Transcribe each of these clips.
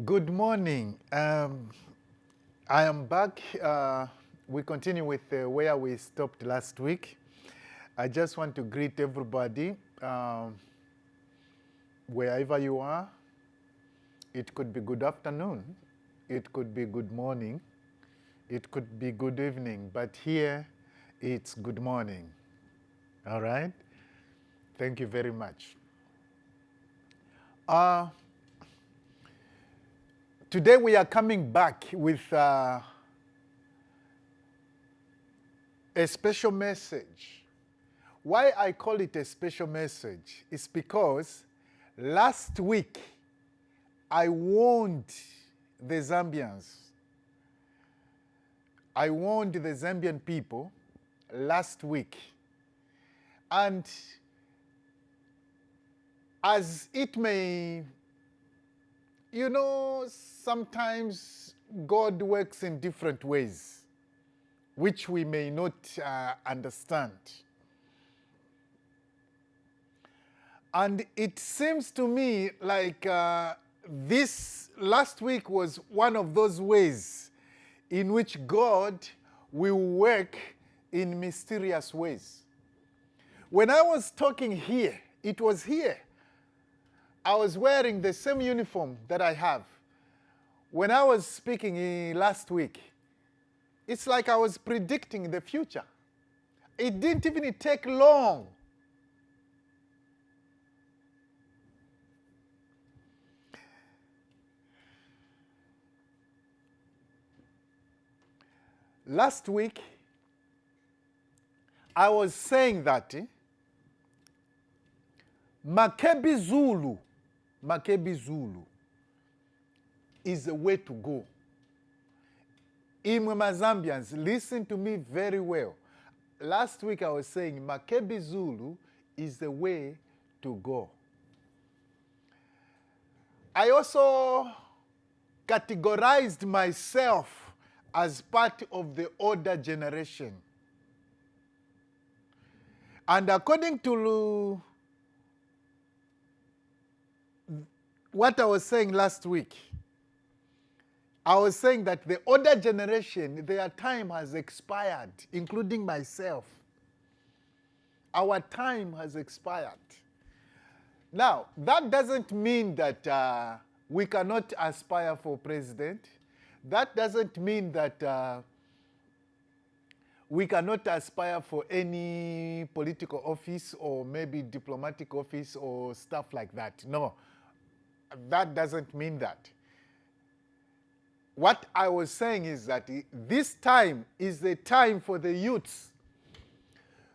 Good morning. I am back. We continue with where we stopped last week. I just want to greet everybody, wherever you are. It could be good afternoon. It could be good morning. It could be good evening. But here, it's good morning. All right? Thank you very much. Today we are coming back with a special message. Why I call it a special message is because last week I warned the Zambians. I warned the Zambian people last week. And as it may, sometimes God works in different ways, which we may not understand. And it seems to me like this last week was one of those ways in which God will work in mysterious ways. When I was talking here, it was here. I was wearing the same uniform that I have. When I was speaking last week, it's like I was predicting the future. It didn't even take long. Last week, I was saying that Makebi Zulu is the way to go. Imwe Zambians, listen to me very well. Last week I was saying Makebi Zulu is the way to go. I also categorized myself as part of the older generation. And according to what I was saying last week, I was saying that the older generation, their time has expired, including myself. Our time has expired. Now, that doesn't mean that we cannot aspire for president. That doesn't mean that we cannot aspire for any political office or maybe diplomatic office or stuff like that. No. That doesn't mean that. What I was saying is that this time is the time for the youths.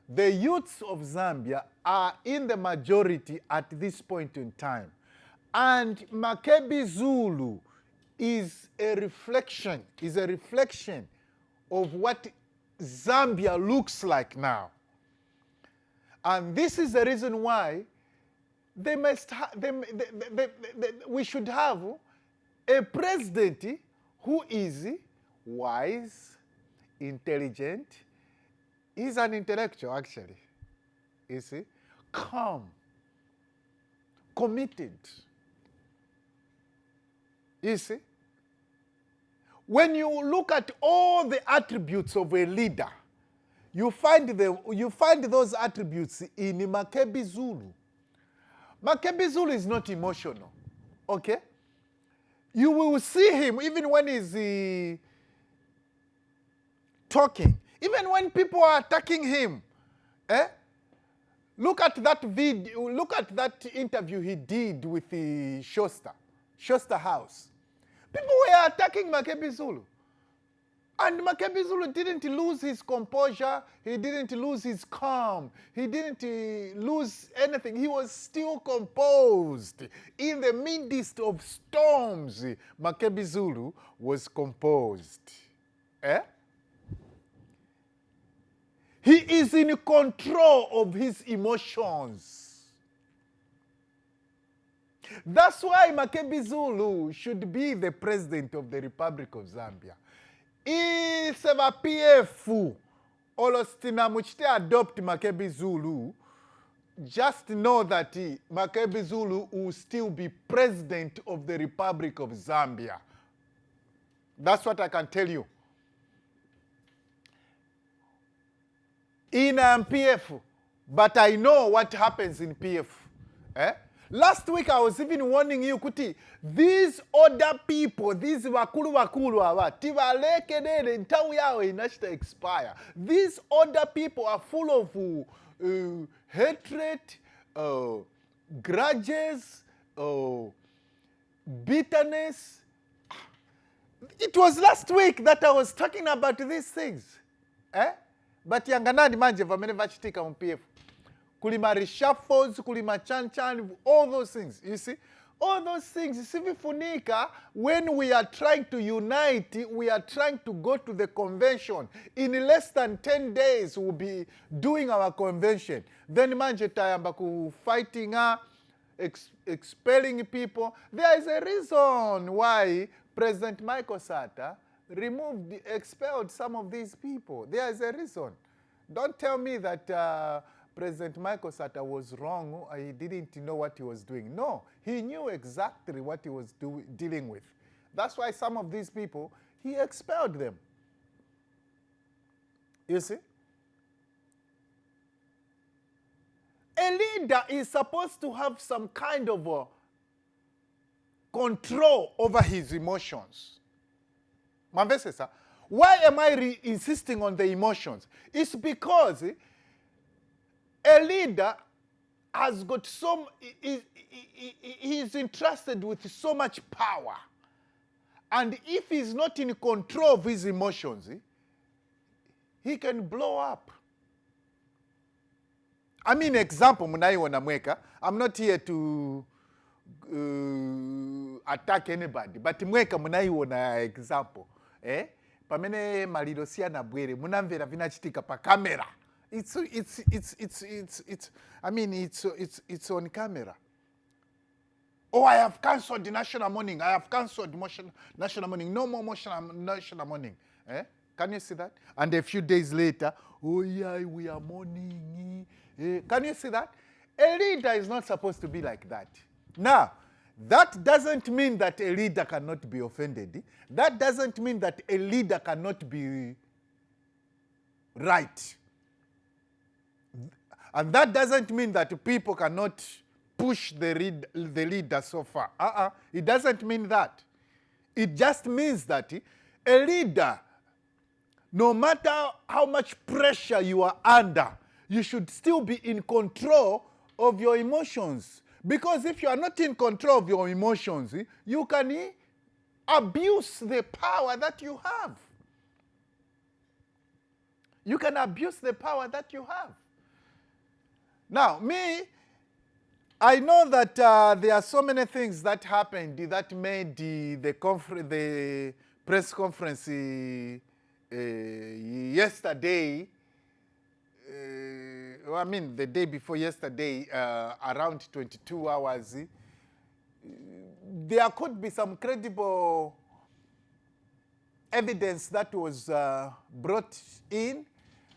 The youths of Zambia are in the majority at this point in time. And Makebi Zulu is a reflection of what Zambia looks like now. And this is the reason why we should have a president who is wise, intelligent. He's an intellectual, actually. You see? Calm, committed. You see? When you look at all the attributes of a leader, you find those attributes in Makebi Zulu. Makebi Zulu is not emotional, okay? You will see him even when he's talking, even when people are attacking him. Look at that video, look at that interview he did with the Shosta House. People were attacking Makebi Zulu. And Makebi Zulu didn't lose his composure. He didn't lose his calm. He didn't lose anything. He was still composed. In the midst of storms, Makebi Zulu was composed. He is in control of his emotions. That's why Makebi Zulu should be the president of the Republic of Zambia. Iseva PF olostina muchite adopt Makebi Zulu just know that Makebi Zulu will still be president of the Republic of Zambia. That's what I can tell you. In PF, but I know what happens in PF. Last week I was even warning you, Kuti, these other people, these wakulu awa, tiwalekedele ntawi yao inashita expire. These other people are full of hatred, grudges, bitterness. It was last week that I was talking about these things. But yanganani manje vamene vachitika mu PF. Kulima reshuffles, kulima chan, all those things. You see? All those things, sivifunika, when we are trying to unite, we are trying to go to the convention. In less than 10 days, we'll be doing our convention. Then manje tayamba ku fighting, expelling people. There is a reason why President Michael Sata expelled some of these people. There is a reason. Don't tell me that President Michael Sata was wrong. He didn't know what he was doing. No, he knew exactly what he was dealing with. That's why some of these people, he expelled them. You see? A leader is supposed to have some kind of control over his emotions. Why am I insisting on the emotions? It's because a leader has got he is entrusted with so much power. And if he's not in control of his emotions, he can blow up. I mean, example, munaiona mweka. I'm not here to attack anybody, but mweka munaiona example. Pamene maliro siana bwere, munamvera vinachitika pa kamera. It's on camera. Oh, I have cancelled the national mourning. I have cancelled national mourning. No more national mourning. Can you see that? And a few days later, oh yeah, we are mourning. Can you see that? A leader is not supposed to be like that. Now, that doesn't mean that a leader cannot be offended. That doesn't mean that a leader cannot be right. And that doesn't mean that people cannot push the leader so far. It doesn't mean that. It just means that a leader, no matter how much pressure you are under, you should still be in control of your emotions. Because if you are not in control of your emotions, you can abuse the power that you have. You can abuse the power that you have. Now, I know that there are so many things that happened that made the press conference yesterday, the day before yesterday, around 22 hours, there could be some credible evidence that was brought in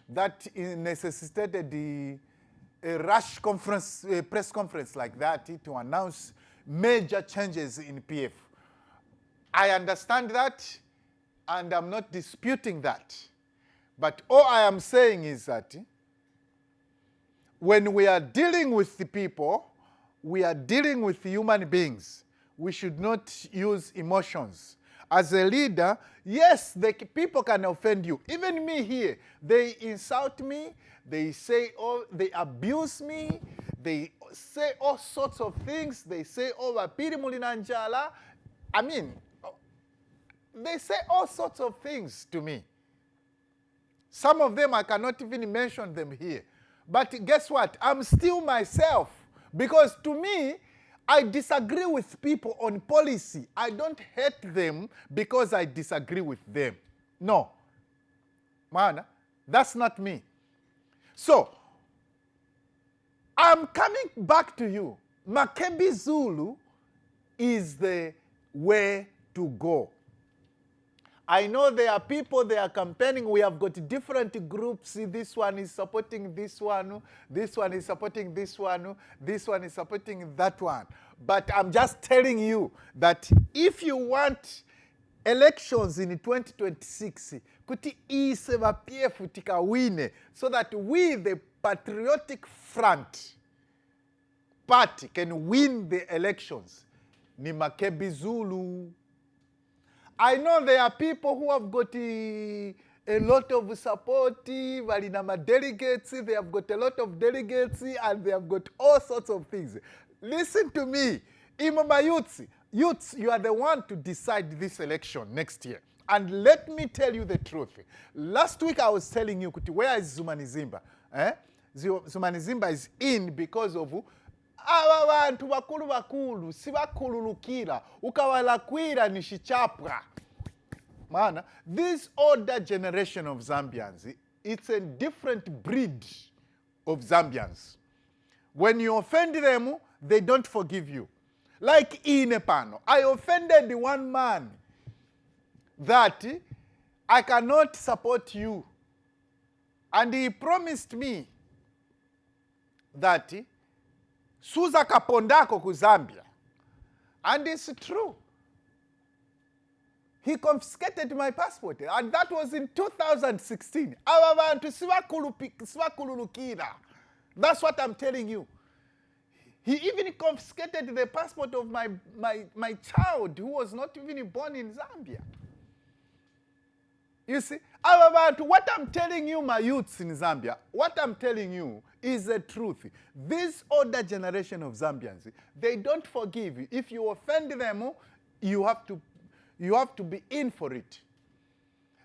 that necessitated a rush conference, press conference like that to announce major changes in PF. I understand that, and I'm not disputing that. But all I am saying is that when we are dealing with the people, we are dealing with human beings. We should not use emotions. As a leader, yes, the people can offend you. Even me here, they insult me, they abuse me, they say all sorts of things. They say, oh, wapiri mulinanjala. I mean, they say all sorts of things to me. Some of them I cannot even mention them here. But guess what? I'm still myself. Because to me, I disagree with people on policy. I don't hate them because I disagree with them. No. Man, that's not me. So, I'm coming back to you. Makebi Zulu is the way to go. I know there are people, they are campaigning. We have got different groups. This one is supporting this one. This one is supporting this one. This one is supporting that one. But I'm just telling you that if you want elections in 2026, kuti ise va PF tikawine, so that we, the Patriotic Front Party, can win the elections. Ni Makebi Zulu. I know there are people who have got a lot of support, Valinama delegates, they have got a lot of delegates, and they have got all sorts of things. Listen to me. Imama youths, you are the one to decide this election next year. And let me tell you the truth. Last week I was telling you, where is Zumanizimba? Zumanizimba is in because of aba bantu bakulu sibakululukira ukawalakwira nishichapra. Mana, this older generation of Zambians, it's a different breed of Zambians. When you offend them, they don't forgive you. Like Inepano, I offended the one man that I cannot support you. And he promised me that Suza kapondako ku Zambia. And it's true. He confiscated my passport. And that was in 2016. That's what I'm telling you. He even confiscated the passport of my child who was not even born in Zambia. You see, what I'm telling you, my youths in Zambia, what I'm telling you is the truth. This older generation of Zambians, they don't forgive you. If you offend them, you have to be in for it.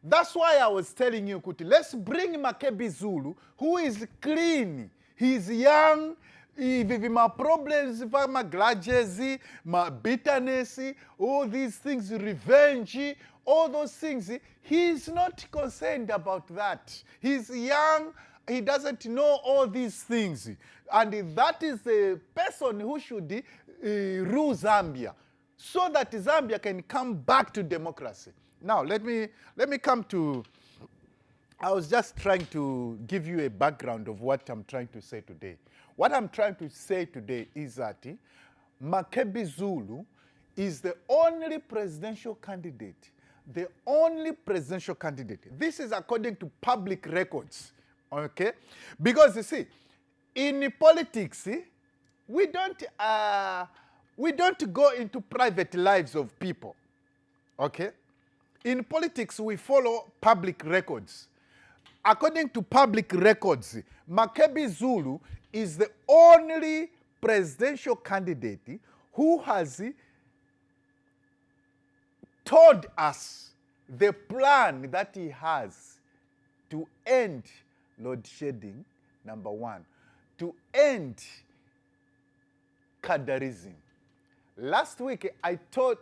That's why I was telling you, Kuti, let's bring Makebi Zulu, who is clean. He's young. My problems, my grudges, my bitterness, all these things, revenge, all those things, he's not concerned about that. He's young, he doesn't know all these things. And that is the person who should rule Zambia, so that Zambia can come back to democracy. Now, let me come to, I was just trying to give you a background of what I'm trying to say today. What I'm trying to say today is that Makebi Zulu is the only presidential candidate. The only presidential candidate. This is according to public records. Okay? Because you see, in politics, we don't go into private lives of people. Okay? In politics, we follow public records. According to public records, Makebi Zulu is the only presidential candidate who has told us the plan that he has to end load shedding, number one, to end Cadrerism. Last week, I told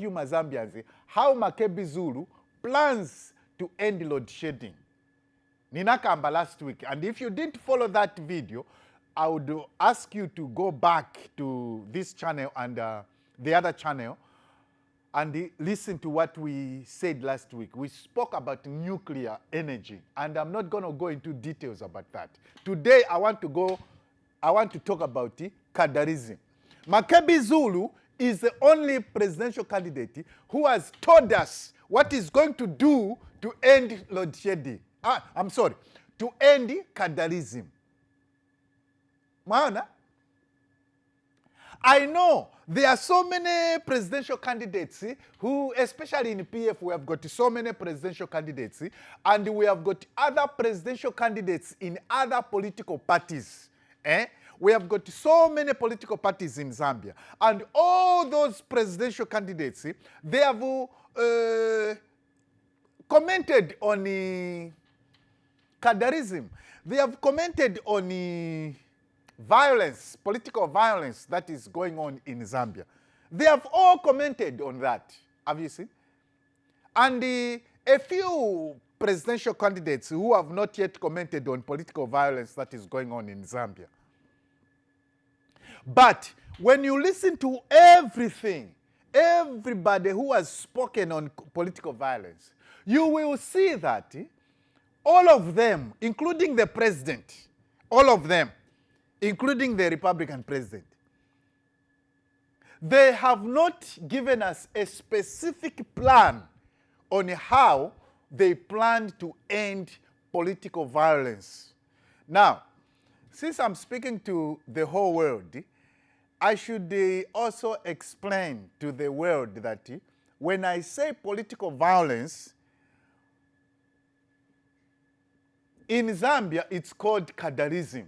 you, Mazambians, how Makebi Zulu plans to end load shedding. Ninakamba last week. And if you didn't follow that video, I would ask you to go back to this channel and the other channel and listen to what we said last week. We spoke about nuclear energy, and I'm not going to go into details about that. Today, I want to talk about Cadrerism. Makebi Zulu is the only presidential candidate who has told us what he's going to do to end load shedding. To end Cadrerism. Maana? I know there are so many presidential candidates who, especially in PF, we have got so many presidential candidates, and we have got other presidential candidates in other political parties. We have got so many political parties in Zambia, and all those presidential candidates, they have commented on Cadrerism. They have commented on violence, political violence that is going on in Zambia. They have all commented on that, have you seen? And a few presidential candidates who have not yet commented on political violence that is going on in Zambia. But when you listen to everything everybody who has spoken on political violence, you will see that all of them, including the president, all of them, including the Republican president, they have not given us a specific plan on how they plan to end political violence. Now, since I'm speaking to the whole world, I should also explain to the world that when I say political violence, in Zambia, it's called Cadrerism.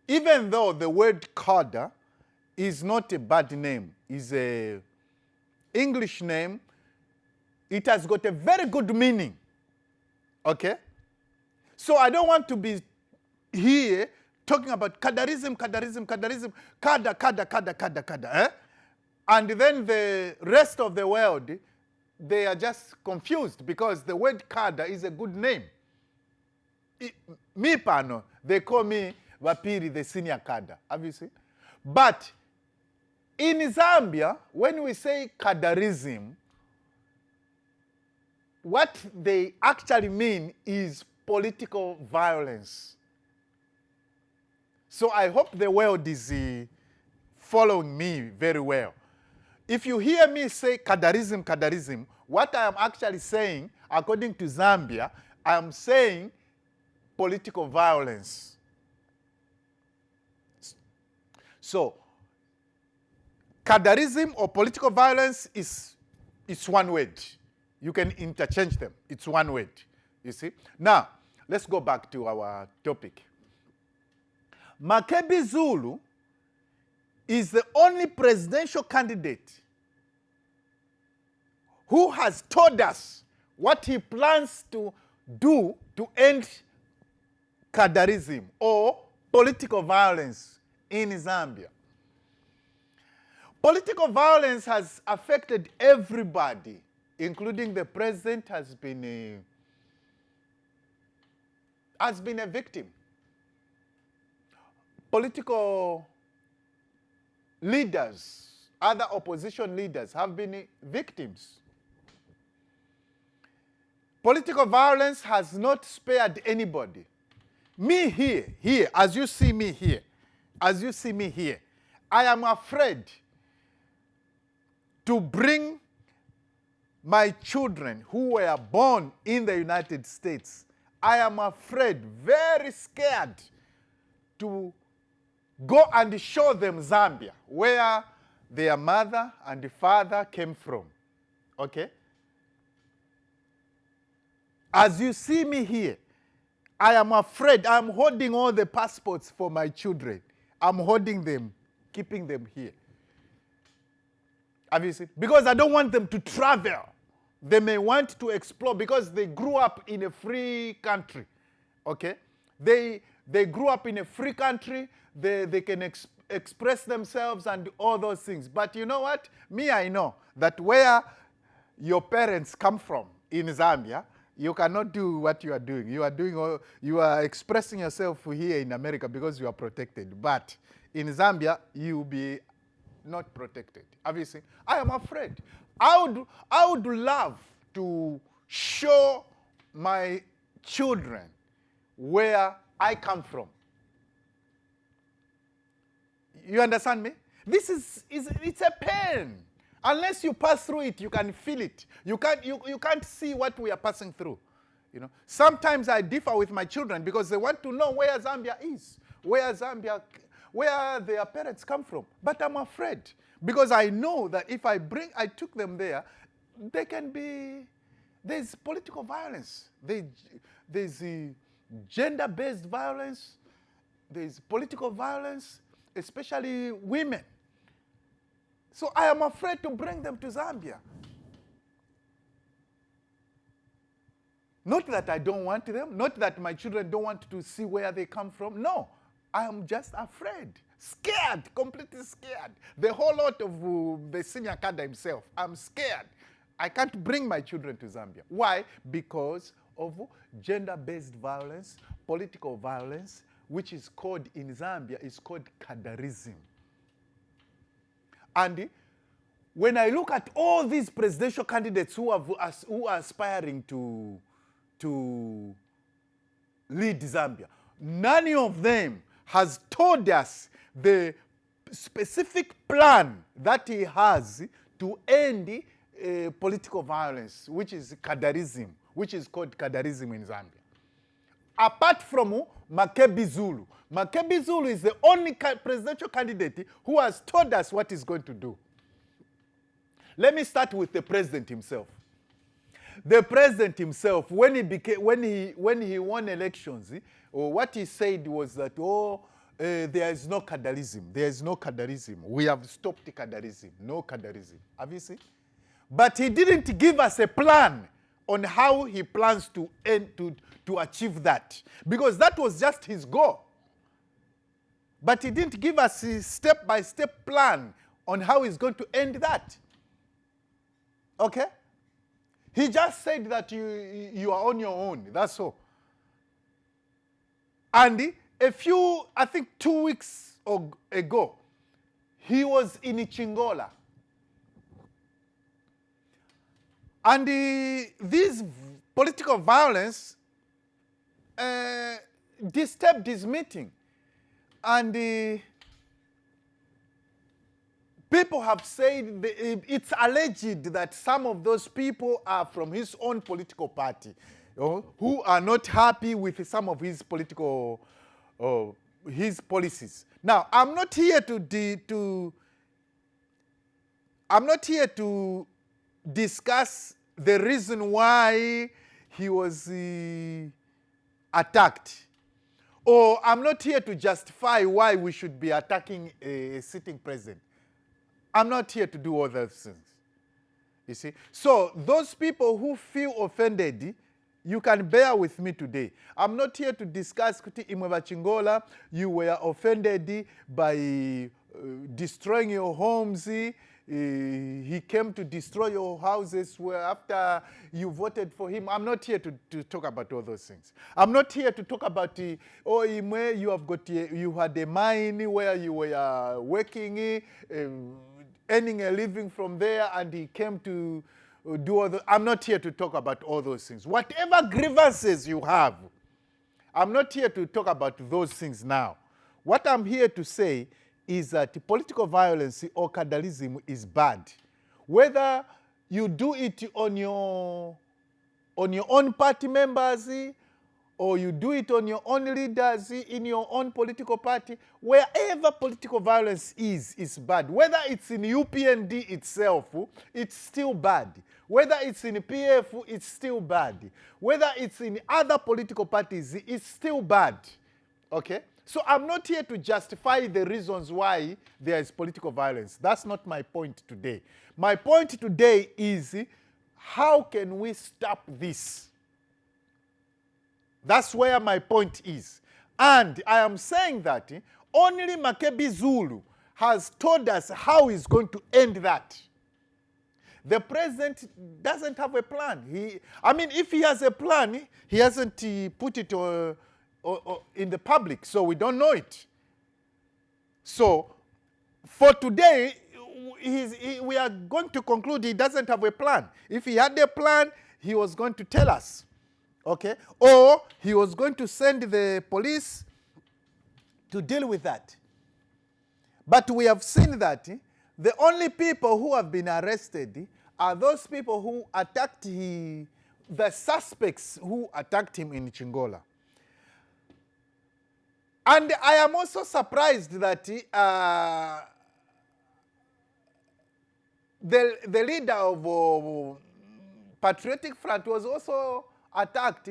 Even though the word kada is not a bad name, it's an English name, it has got a very good meaning. Okay? So I don't want to be here talking about kadarism, kada. Eh? And then the rest of the world, they are just confused because the word kada is a good name. Me pano, they call me Wapiri, the senior kada. Have you seen? But in Zambia, when we say Cadrerism, what they actually mean is political violence. So I hope the world is following me very well. If you hear me say Cadrerism, what I am actually saying, according to Zambia, I am saying political violence. So, Cadrerism or political violence is one word. You can interchange them. It's one word, you see. Now, let's go back to our topic. Makebi Zulu is the only presidential candidate who has told us what he plans to do to end Cadrerism or political violence in Zambia. Political violence has affected everybody, including the president has been a victim. Political leaders, other opposition leaders have been victims. Political violence has not spared anybody. Me here, as you see me here, I am afraid to bring my children who were born in the United States. I am afraid, very scared, to go and show them Zambia, where their mother and father came from. Okay? As you see me here, I am afraid. I'm holding all the passports for my children. I'm holding them, keeping them here. Have you seen? Because I don't want them to travel. They may want to explore because they grew up in a free country. Okay? They grew up in a free country. They can express themselves and all those things. But you know what? Me, I know that where your parents come from in Zambia, you cannot do what you are doing. You are expressing yourself here in America because you are protected. But in Zambia, you will be not protected. Obviously, I am afraid. I would love to show my children where I come from. You understand me? This it's a pain. Unless you pass through it, you can feel it. You can't see what we are passing through. You know, sometimes I differ with my children because they want to know where Zambia is, where their parents come from. But I'm afraid because I know that if I took them there, there's political violence. There's gender-based violence. There's political violence, especially women. So I am afraid to bring them to Zambia. Not that I don't want them, not that my children don't want to see where they come from. No, I am just afraid, scared, completely scared. The whole lot of the senior cadre himself, I'm scared. I can't bring my children to Zambia. Why? Because of gender-based violence, political violence, which is called in Zambia, is called Cadrerism. And when I look at all these presidential candidates who are aspiring to lead Zambia, none of them has told us the specific plan that he has to end political violence, which is kadarism, which is called Cadrerism in Zambia. Apart from Makebi Zulu. Makebi Zulu is the only presidential candidate who has told us what he's going to do. Let me start with the president himself. The president himself, when he won elections, what he said was that, there is no kadarism. There is no kadarism. We have stopped kadarism. No kadarism. Have you seen? But he didn't give us a plan on how he plans to achieve that, because that was just his goal. But he didn't give us a step-by-step plan on how he's going to end that. Okay? He just said that you are on your own. That's all. And I think 2 weeks ago, he was in Chingola. And this political violence disturbed his meeting. And people have said it's alleged that some of those people are from his own political party, who are not happy with some of his political his policies. Now, I'm not here to discuss the reason why he was attacked. Or I'm not here to justify why we should be attacking a sitting president. I'm not here to do all those things. You see? So those people who feel offended, you can bear with me today. I'm not here to discuss kuti Imweba Chingola, you were offended by destroying your homes. He came to destroy your houses where after you voted for him. I'm not here to talk about all those things. I'm not here to talk about, Imwe, you had a mine where you were working, earning a living from there, and he came to do all the... I'm not here to talk about all those things. Whatever grievances you have, I'm not here to talk about those things now. What I'm here to say is that political violence or kadarism is bad. Whether you do it on your own party members, or you do it on your own leaders in your own political party, wherever political violence is bad. Whether it's in UPND itself, it's still bad. Whether it's in PF, it's still bad. Whether it's in other political parties, it's still bad. Okay? So I'm not here to justify the reasons why there is political violence. That's not my point today. My point today is, how can we stop this? That's where my point is. And I am saying that only Makebi Zulu has told us how he's going to end that. The president doesn't have a plan. If he has a plan, he hasn't put it in the public, so we don't know it. So, for today, we are going to conclude he doesn't have a plan. If he had a plan, he was going to tell us. Okay? Or he was going to send the police to deal with that. But we have seen that the only people who have been arrested are those people who attacked the suspects who attacked him in Chingola. And I am also surprised that the leader of Patriotic Front was also attacked.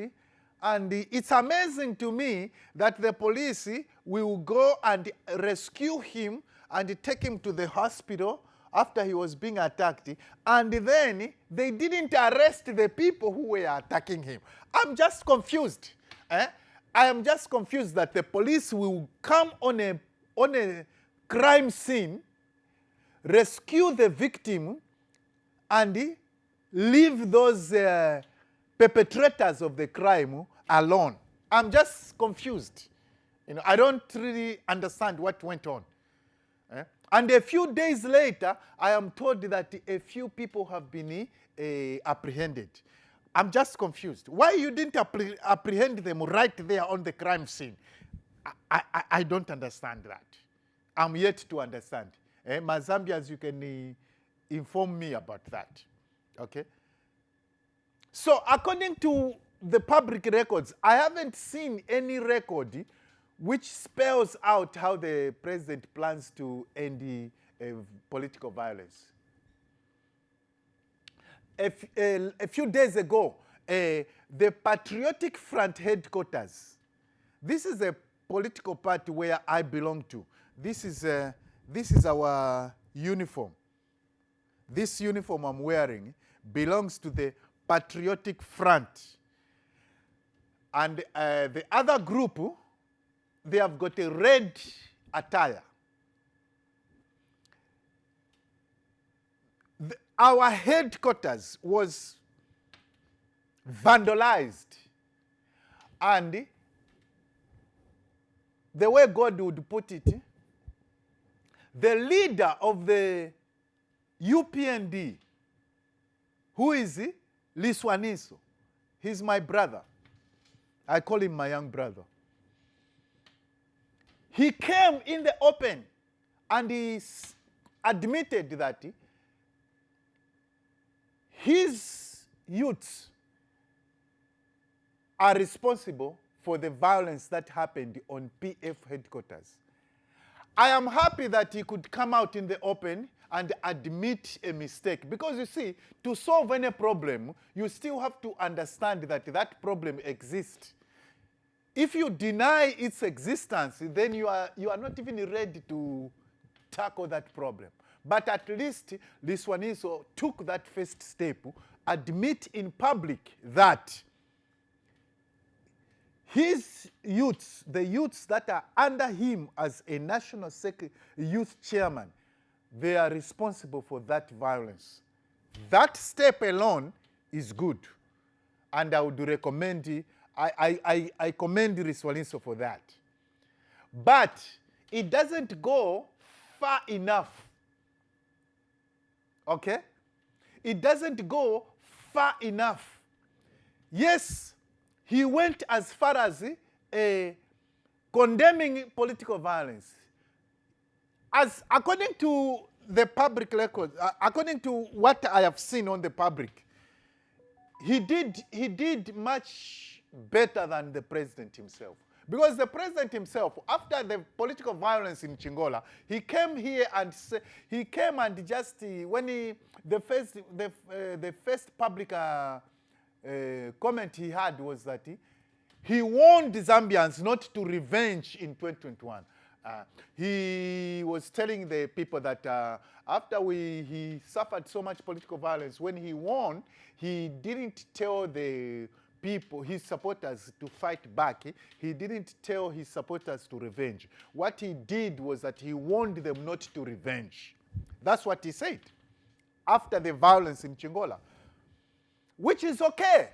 And it's amazing to me that the police will go and rescue him and take him to the hospital after he was being attacked. And then they didn't arrest the people who were attacking him. I'm just confused. I am just confused that the police will come on a crime scene, rescue the victim, and leave those perpetrators of the crime alone. I'm just confused. I don't really understand what went on. And a few days later, I am told that a few people have been apprehended. I'm just confused. Why you didn't apprehend them right there on the crime scene? I don't understand that. I'm yet to understand. My Zambians, you can inform me about that. Okay? So according to the public records, I haven't seen any record which spells out how the president plans to end political violence. A few days ago, the Patriotic Front headquarters, this is a political party where I belong to. This is our uniform. This uniform I'm wearing belongs to the Patriotic Front. And the other group, they have got a red attire. Our headquarters was vandalized. And the way God would put it, the leader of the UPND, who is he? Liswaniso. He's my brother. I call him my young brother. He came in the open and he admitted that his youths are responsible for the violence that happened on PF headquarters. I am happy that he could come out in the open and admit a mistake. Because you see, to solve any problem, you still have to understand that that problem exists. If you deny its existence, then you are not even ready to tackle that problem. But at least Liswaniso took that first step, admit in public that his youths, the youths that are under him as a national youth chairman, they are responsible for that violence. That step alone is good. And I would recommend, I commend Liswaniso for that. But it doesn't go far enough. Okay? It doesn't go far enough. Yes, he went as far as condemning political violence. As according to the public record, according to what I have seen on the public, he did much better than the president himself. Because the president himself, after the political violence in Chingola, he came here and the first public comment he had was that he warned the Zambians not to revenge in 2021. He was telling the people that after he suffered so much political violence, when he won, he didn't tell the people, his supporters, to fight back. He didn't tell his supporters to revenge. What he did was that he warned them not to revenge. That's what he said after the violence in Chingola, which is okay.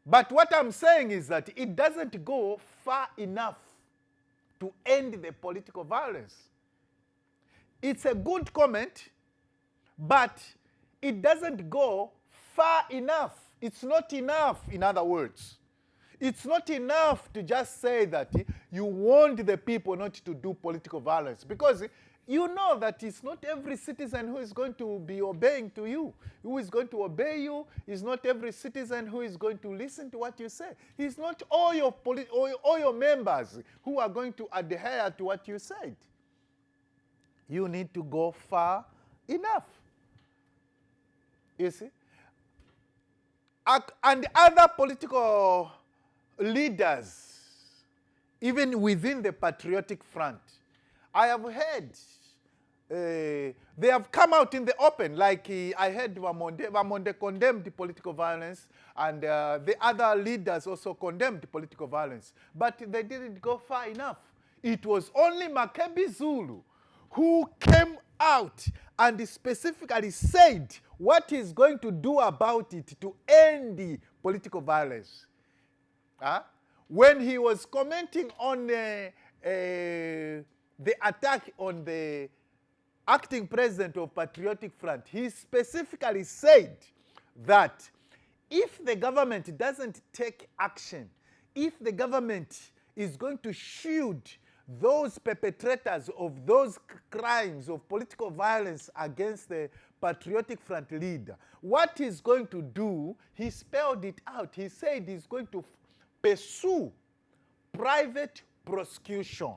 But what I'm saying is that it doesn't go far enough to end the political violence. It's a good comment, but it doesn't go far enough. It's not enough, in other words. It's not enough to just say that you warned the people not to do political violence, because you know that it's not every citizen who is going to be obeying to you. Who is going to obey you is not every citizen who is going to listen to what you say. It's not all your members who are going to adhere to what you said. You need to go far enough. You see? And other political leaders, even within the Patriotic Front, I have heard they have come out in the open. Like I heard Vamonde condemned the political violence, and the other leaders also condemned the political violence. But they didn't go far enough. It was only Makebi Zulu who came out and specifically said what he's going to do about it to end the political violence. When he was commenting on the attack on the acting president of Patriotic Front, he specifically said that if the government doesn't take action, if the government is going to shield those perpetrators of those crimes of political violence against the Patriotic Front leader, what he's going to do, he spelled it out. He said he's going to pursue private prosecution.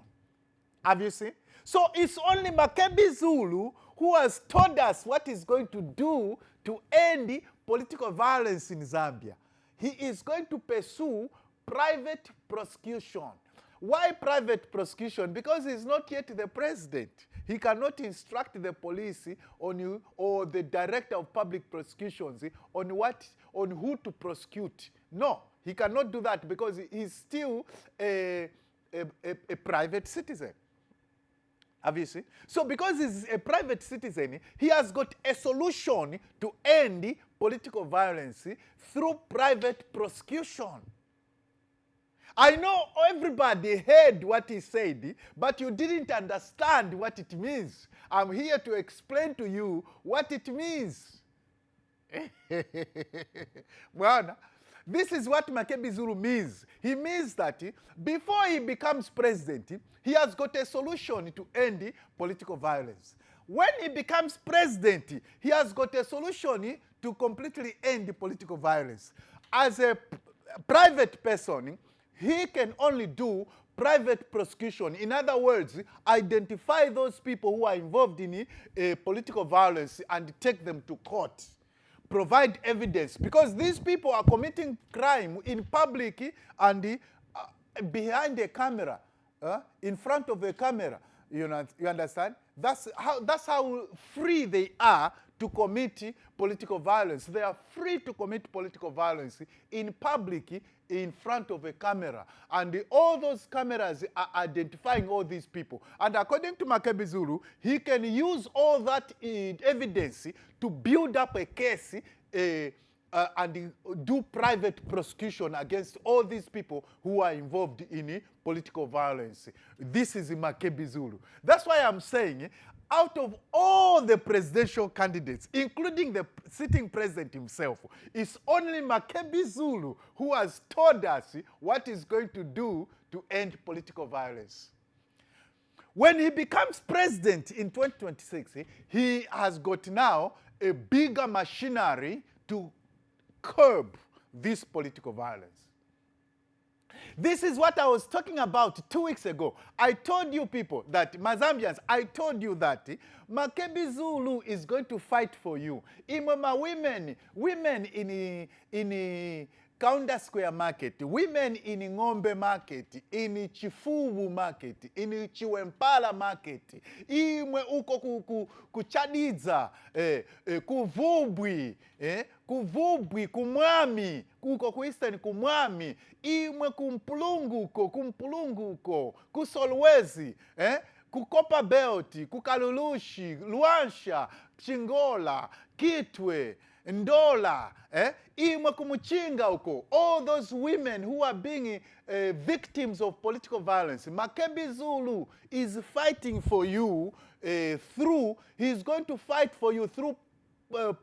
Have you seen? So it's only Makebi Zulu who has told us what he's going to do to end political violence in Zambia. He is going to pursue private prosecution. Why private prosecution? Because he's not yet the president. He cannot instruct the police on or the director of public prosecutions on who to prosecute. No, he cannot do that because he's still a private citizen. Have you seen? So because he's a private citizen, he has got a solution to end political violence through private prosecution. I know everybody heard what he said, but you didn't understand what it means. I'm here to explain to you what it means. Well, this is what Makebi Zulu means. He means that before he becomes president, he has got a solution to end political violence. When he becomes president, he has got a solution to completely end political violence. As a private person, he can only do private prosecution. In other words, identify those people who are involved in political violence and take them to court. Provide evidence, because these people are committing crime in public and behind a camera, in front of a camera. You understand? That's how free they are to commit political violence. They are free to commit political violence in public, in front of a camera. And all those cameras are identifying all these people. And according to Makebi Zulu, he can use all that evidence to build up a case and do private prosecution against all these people who are involved in political violence. This is Makebi Zulu. That's why I'm saying, out of all the presidential candidates, including the sitting president himself, it's only Makebi Zulu who has told us what he's going to do to end political violence. When he becomes president in 2026, he has got now a bigger machinery to curb this political violence. This is what I was talking about 2 weeks ago. I told you people that, Mazambians, I told you that Makebi Zulu is going to fight for you. Imama women in Kaunda Square Market, women in Ngombe Market, in Chifubu Market, in Chiwempala Market, imwe uko kuchadiza, kuvubwi, kuvubwi, kumwami, uko kuistani kumwami, imwe kumpulunguko, kusolwezi, kukopa belti, kukalulushi, luansha, chingola, kitwe, Ndola, imwe kumuchinga uko. All those women who are being victims of political violence. Makebi Zulu is fighting for you he's going to fight for you through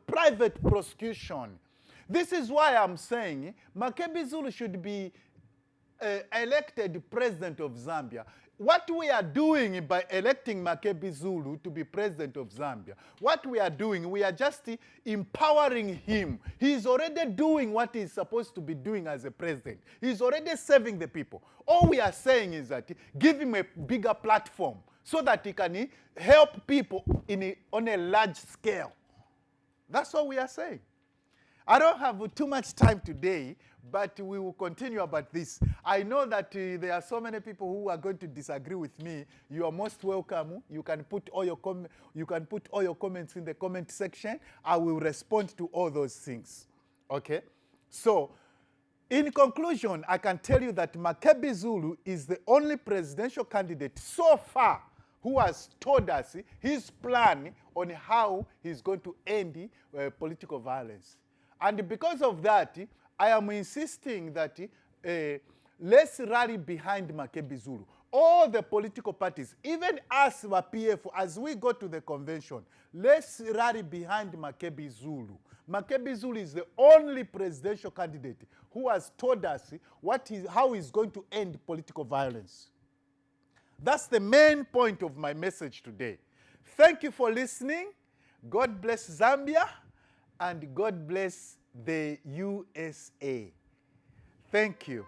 private prosecution. This is why I'm saying Makebi Zulu should be elected president of Zambia. What we are doing by electing Makebi Zulu to be president of Zambia, what we are doing, we are just empowering him. He's already doing what he's supposed to be doing as a president. He's already serving the people. All we are saying is that give him a bigger platform so that he can help people on a large scale. That's what we are saying. I don't have too much time today, but we will continue about this. I know that there are so many people who are going to disagree with me. You are most welcome. You can put all your comments in the comment section. I will respond to all those things. Okay? So, in conclusion, I can tell you that Makebi Zulu is the only presidential candidate so far who has told us his plan on how he's going to end political violence. And because of that, I am insisting that let's rally behind Makebi Zulu. all the political parties, even us, PF, as we go to the convention, let's rally behind Makebi Zulu. Makebi Zulu is the only presidential candidate who has told us how he's going to end political violence. That's the main point of my message today. Thank you for listening. God bless Zambia, and God bless the USA. Thank you.